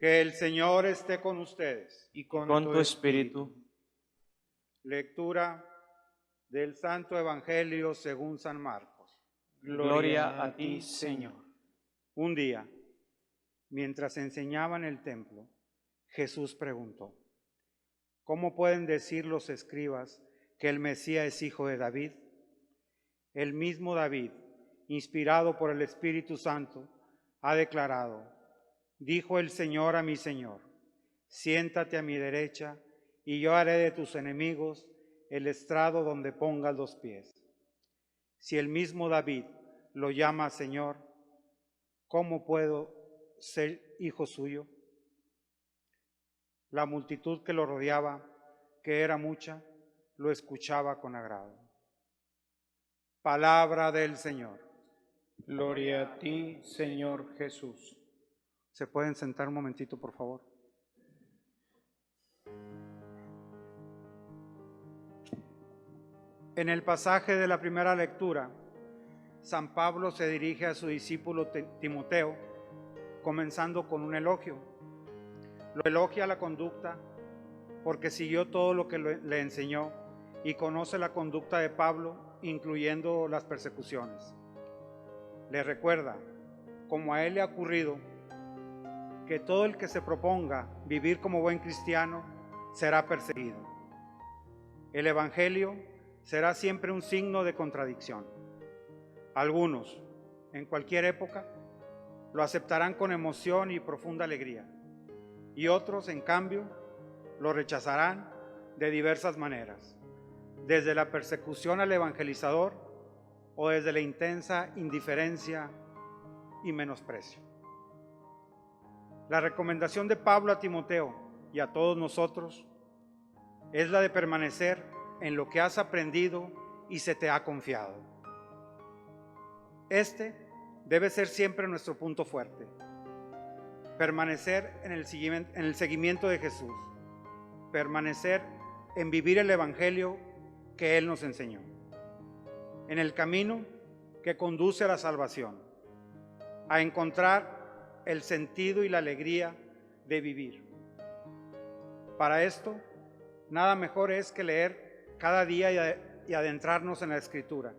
Que el Señor esté con ustedes. y con tu espíritu. Lectura del Santo Evangelio según San Marcos. Gloria a ti, Señor. Un día, mientras enseñaba en el templo, Jesús preguntó: ¿cómo pueden decir los escribas que el Mesías es hijo de David? El mismo David, inspirado por el Espíritu Santo, ha declarado: dijo el Señor a mi Señor, siéntate a mi derecha, y yo haré de tus enemigos el estrado donde pongas los pies. Si el mismo David lo llama Señor, ¿cómo puedo ser hijo suyo? La multitud que lo rodeaba, que era mucha, lo escuchaba con agrado. Palabra del Señor. Gloria a ti, Señor Jesús. ¿Se pueden sentar un momentito, por favor? En el pasaje de la primera lectura, San Pablo se dirige a su discípulo Timoteo, comenzando con un elogio. Lo elogia la conducta porque siguió todo lo que le enseñó y conoce la conducta de Pablo, incluyendo las persecuciones. Le recuerda, como a él le ha ocurrido, que todo el que se proponga vivir como buen cristiano será perseguido. El Evangelio será siempre un signo de contradicción. Algunos, en cualquier época, lo aceptarán con emoción y profunda alegría, y otros, en cambio, lo rechazarán de diversas maneras, desde la persecución al evangelizador o desde la intensa indiferencia y menosprecio. La recomendación de Pablo a Timoteo y a todos nosotros es la de permanecer en lo que has aprendido y se te ha confiado. Este debe ser siempre nuestro punto fuerte. Permanecer en el seguimiento de Jesús. Permanecer en vivir el Evangelio que Él nos enseñó. En el camino que conduce a la salvación. A encontrar el sentido y la alegría de vivir. Para esto, nada mejor es que leer cada día y adentrarnos en la Escritura,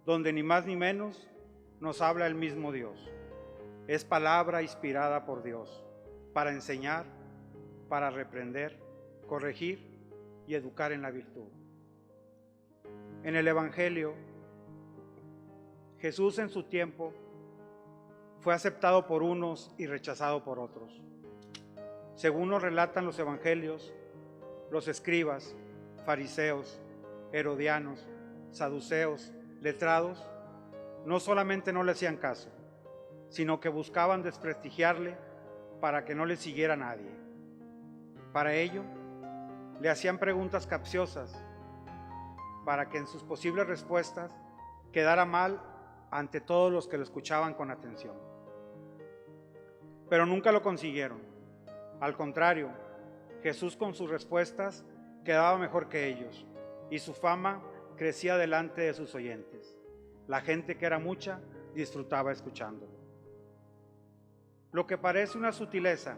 donde ni más ni menos nos habla el mismo Dios. Es palabra inspirada por Dios, para enseñar, para reprender, corregir y educar en la virtud. En el Evangelio, Jesús en su tiempo fue aceptado por unos y rechazado por otros. Según nos relatan los Evangelios, los escribas, fariseos, herodianos, saduceos, letrados, no solamente no le hacían caso, sino que buscaban desprestigiarle para que no le siguiera nadie. Para ello, le hacían preguntas capciosas para que en sus posibles respuestas quedara mal ante todos los que lo escuchaban con atención. Pero nunca lo consiguieron. Al contrario, Jesús con sus respuestas quedaba mejor que ellos y su fama crecía delante de sus oyentes. La gente, que era mucha, disfrutaba escuchándolo. Lo que parece una sutileza,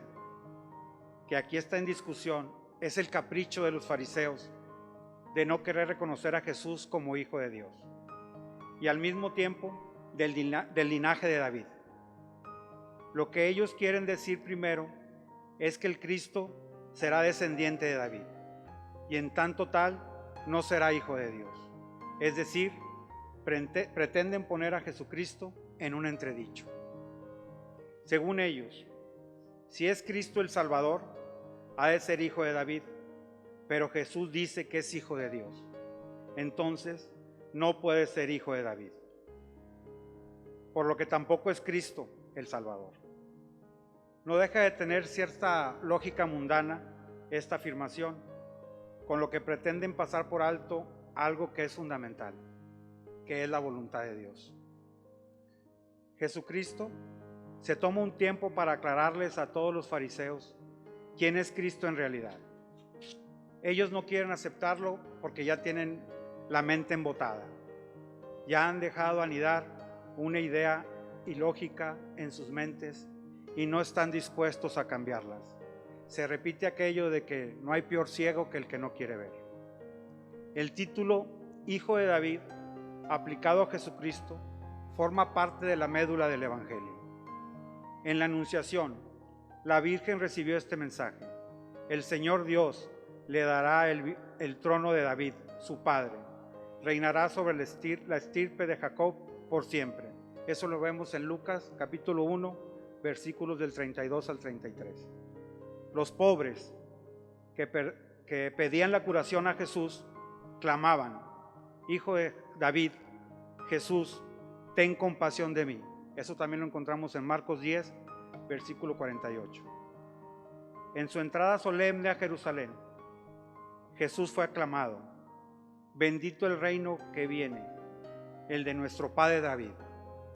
que aquí está en discusión, es el capricho de los fariseos de no querer reconocer a Jesús como Hijo de Dios y al mismo tiempo del linaje de David. Lo que ellos quieren decir primero es que el Cristo será descendiente de David y en tanto tal no será hijo de Dios. Es decir, pretenden poner a Jesucristo en un entredicho. Según ellos, si es Cristo el Salvador, ha de ser hijo de David, pero Jesús dice que es hijo de Dios. Entonces, no puede ser hijo de David, por lo que tampoco es Cristo el Salvador. No deja de tener cierta lógica mundana esta afirmación, con lo que pretenden pasar por alto algo que es fundamental, que es la voluntad de Dios. Jesucristo se toma un tiempo para aclararles a todos los fariseos quién es Cristo en realidad. Ellos no quieren aceptarlo porque ya tienen la mente embotada. Ya han dejado anidar una idea ilógica en sus mentes y no están dispuestos a cambiarlas. Se repite aquello de que no hay peor ciego que el que no quiere ver. El título Hijo de David, aplicado a Jesucristo, forma parte de la médula del Evangelio. En la Anunciación, la Virgen recibió este mensaje: el Señor Dios le dará el trono de David, su padre. Reinará sobre la estirpe de Jacob por siempre. Eso lo vemos en Lucas capítulo 1, versículos del 32 al 33. Los pobres que pedían la curación a Jesús clamaban: Hijo de David, Jesús, ten compasión de mí. Eso también lo encontramos en Marcos 10, versículo 48. En su entrada solemne a Jerusalén, Jesús fue aclamado: bendito el reino que viene, el de nuestro padre David.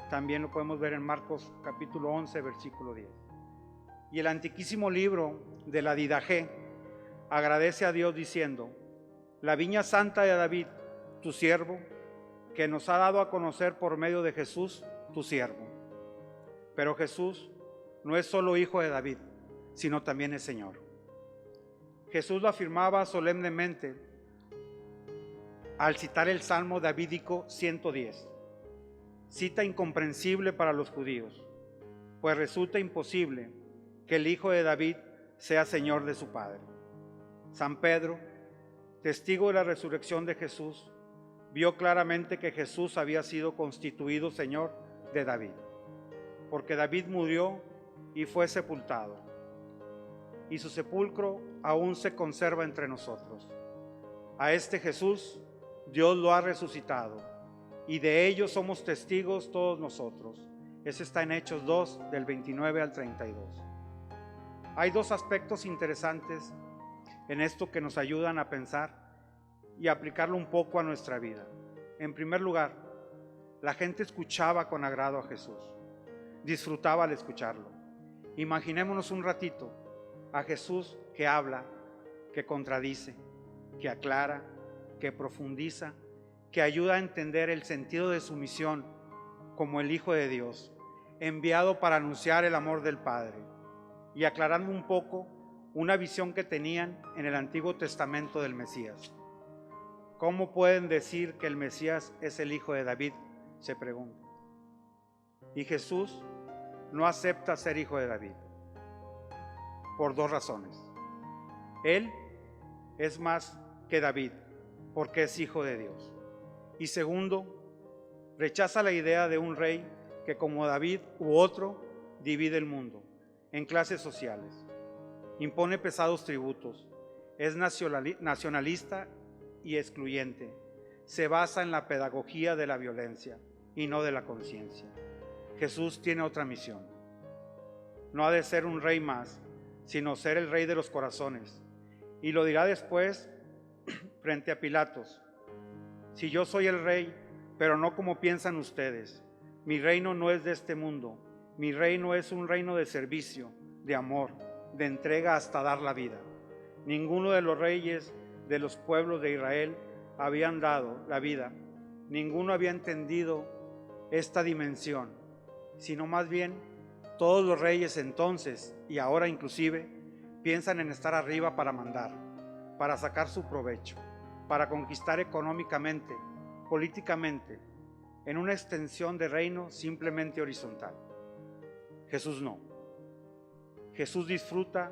También lo podemos ver en Marcos capítulo 11, versículo 10. Y el antiquísimo libro de la Didaché agradece a Dios diciendo: la viña santa de David, tu siervo, que nos ha dado a conocer por medio de Jesús, tu siervo. Pero Jesús no es solo hijo de David, sino también es Señor. Jesús lo afirmaba solemnemente al citar el Salmo davídico 110, cita incomprensible para los judíos, pues resulta imposible que el Hijo de David sea Señor de su Padre. San Pedro, testigo de la resurrección de Jesús, vio claramente que Jesús había sido constituido Señor de David, porque David murió y fue sepultado, y su sepulcro aún se conserva entre nosotros. A este Jesús Dios lo ha resucitado, y de ello somos testigos todos nosotros. Eso está en Hechos 2, del 29 al 32. Hay dos aspectos interesantes en esto que nos ayudan a pensar y aplicarlo un poco a nuestra vida. En primer lugar, la gente escuchaba con agrado a Jesús, disfrutaba al escucharlo. Imaginémonos un ratito a Jesús que habla, que contradice, que aclara, que profundiza, que ayuda a entender el sentido de su misión como el Hijo de Dios, enviado para anunciar el amor del Padre, y aclarando un poco una visión que tenían en el Antiguo Testamento del Mesías. ¿Cómo pueden decir que el Mesías es el Hijo de David?, se pregunta. Y Jesús no acepta ser hijo de David por dos razones. Él es más que David porque es hijo de Dios. Y segundo, rechaza la idea de un rey que, como David u otro, divide el mundo en clases sociales, impone pesados tributos, es nacionalista y excluyente, se basa en la pedagogía de la violencia y no de la conciencia. Jesús tiene otra misión. No ha de ser un rey más, sino ser el rey de los corazones. Y lo dirá después frente a Pilatos: si yo soy el rey, pero no como piensan ustedes. Mi reino no es de este mundo. Mi reino es un reino de servicio, de amor, de entrega hasta dar la vida. Ninguno de los reyes de los pueblos de Israel habían dado la vida. Ninguno había entendido esta dimensión, sino más bien todos los reyes entonces y ahora inclusive piensan en estar arriba para mandar, para sacar su provecho, para conquistar económicamente, políticamente, en una extensión de reino simplemente horizontal. Jesús no. Jesús disfruta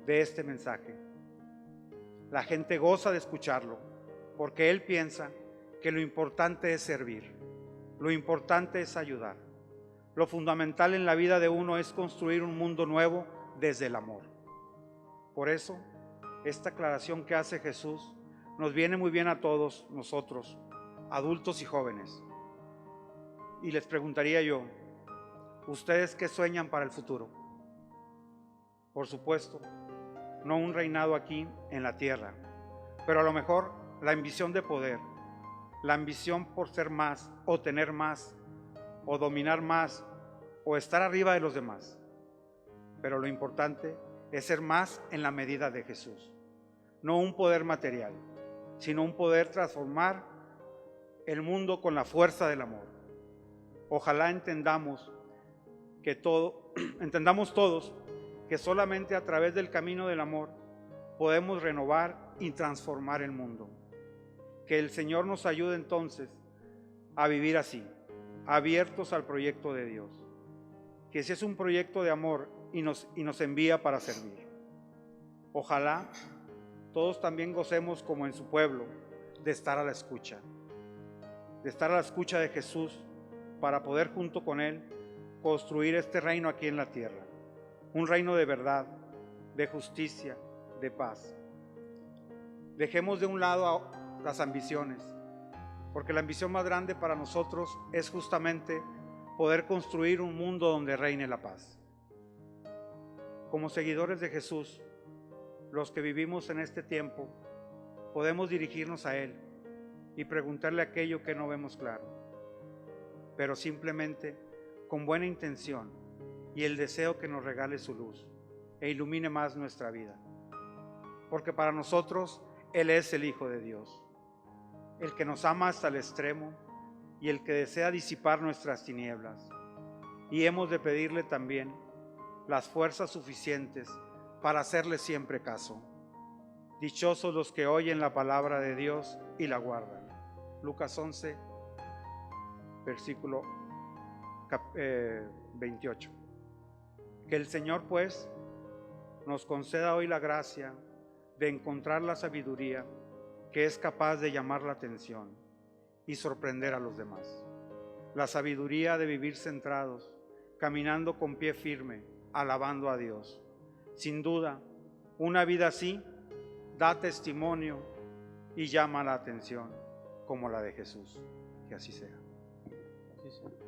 de este mensaje. La gente goza de escucharlo porque Él piensa que lo importante es servir, lo importante es ayudar. Lo fundamental en la vida de uno es construir un mundo nuevo desde el amor. Por eso, esta aclaración que hace Jesús nos viene muy bien a todos nosotros, adultos y jóvenes. Y les preguntaría yo, ¿ustedes qué sueñan para el futuro? Por supuesto, no un reinado aquí en la tierra, pero a lo mejor la ambición de poder, la ambición por ser más o tener más o dominar más o estar arriba de los demás. Pero lo importante es ser más en la medida de Jesús, no un poder material, sino un poder transformar el mundo con la fuerza del amor. Ojalá entendamos entendamos todos que solamente a través del camino del amor podemos renovar y transformar el mundo. Que el Señor nos ayude entonces a vivir así, abiertos al proyecto de Dios. Que ese es un proyecto de amor y nos envía para servir. Ojalá todos también gocemos, como en su pueblo, de estar a la escucha. De estar a la escucha de Jesús para poder junto con Él construir este reino aquí en la tierra. Un reino de verdad, de justicia, de paz. Dejemos de un lado las ambiciones, porque la ambición más grande para nosotros es justamente poder construir un mundo donde reine la paz. Como seguidores de Jesús, los que vivimos en este tiempo, podemos dirigirnos a Él y preguntarle aquello que no vemos claro, pero simplemente con buena intención y el deseo que nos regale su luz e ilumine más nuestra vida. Porque para nosotros Él es el Hijo de Dios, el que nos ama hasta el extremo y el que desea disipar nuestras tinieblas. Y hemos de pedirle también las fuerzas suficientes para hacerle siempre caso. Dichosos los que oyen la palabra de Dios y la guardan. Lucas 11, versículo 28. Que el Señor pues nos conceda hoy la gracia de encontrar la sabiduría que es capaz de llamar la atención y sorprender a los demás. La sabiduría de vivir centrados, caminando con pie firme, alabando a Dios. Sin duda, una vida así da testimonio y llama la atención como la de Jesús. Que así sea. Así sea.